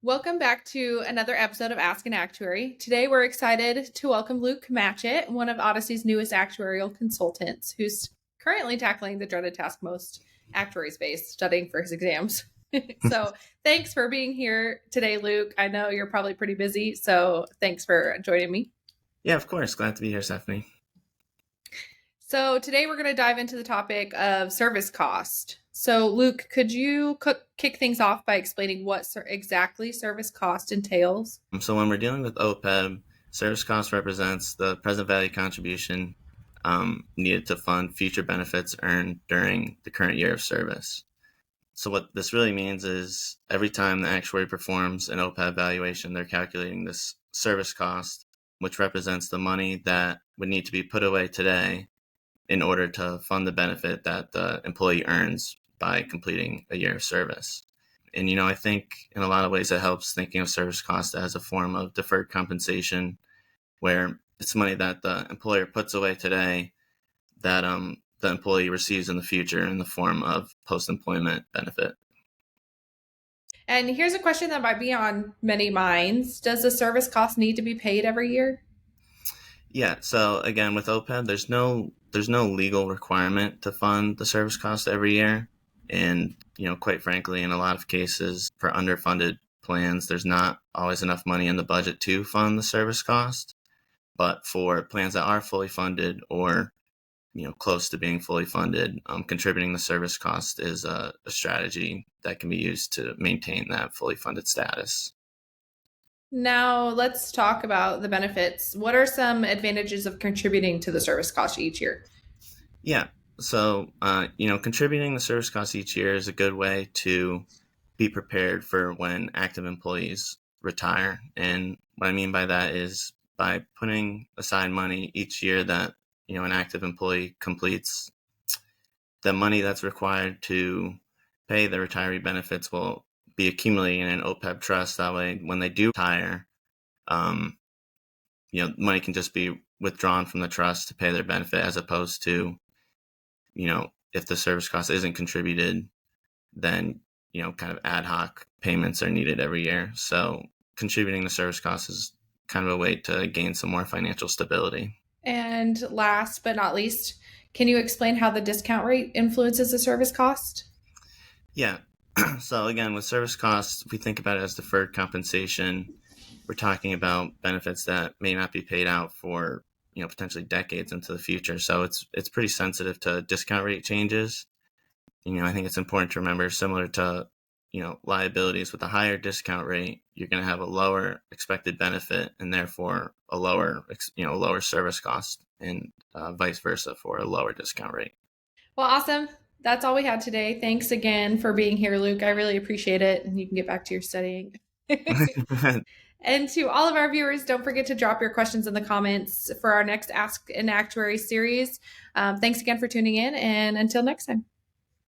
Welcome back to another episode of Ask an Actuary. Today we're excited to welcome Luke Matchett, one of Odyssey's newest actuarial consultants, who's currently tackling the dreaded task most actuaries face, studying for his exams. So thanks for being here today, Luke. I know you're probably pretty busy, so thanks for joining me. Yeah, of course. Glad to be here, Stephanie. So today we're going to dive into the topic of service cost. So Luke, could you kick things off by explaining what exactly service cost entails? So when we're dealing with OPEB, service cost represents the present value contribution needed to fund future benefits earned during the current year of service. So what this really means is every time the actuary performs an OPEB valuation, they're calculating this service cost, which represents the money that would need to be put away today in order to fund the benefit that the employee earns by completing a year of service. And, I think in a lot of ways it helps thinking of service cost as a form of deferred compensation, where it's money that the employer puts away today that the employee receives in the future in the form of post-employment benefit. And here's a question that might be on many minds. Does the service cost need to be paid every year? Yeah, so again, with OPEB, there's no legal requirement to fund the service cost every year. And, quite frankly, in a lot of cases for underfunded plans, there's not always enough money in the budget to fund the service cost. But for plans that are fully funded or, close to being fully funded, contributing the service cost is a strategy that can be used to maintain that fully funded status. Now let's talk about the benefits. What are some advantages of contributing to the service cost each year? Yeah. So, contributing the service cost each year is a good way to be prepared for when active employees retire. And what I mean by that is by putting aside money each year that, an active employee completes, the money that's required to pay the retiree benefits will be accumulating in an OPEB trust. That way, when they do retire, money can just be withdrawn from the trust to pay their benefit, as opposed to, if the service cost isn't contributed, then, kind of ad hoc payments are needed every year. So contributing the service cost is kind of a way to gain some more financial stability. And last but not least, can you explain how the discount rate influences the service cost? Yeah. So again, with service costs, if we think about it as deferred compensation, we're talking about benefits that may not be paid out for, potentially decades into the future. So it's pretty sensitive to discount rate changes. I think it's important to remember, similar to, liabilities, with a higher discount rate, you're going to have a lower expected benefit and therefore a lower service cost, and vice versa for a lower discount rate. Well, awesome. That's all we had today. Thanks again for being here, Luke. I really appreciate it. And you can get back to your studying. And to all of our viewers, don't forget to drop your questions in the comments for our next Ask an Actuary series. Thanks again for tuning in, and until next time.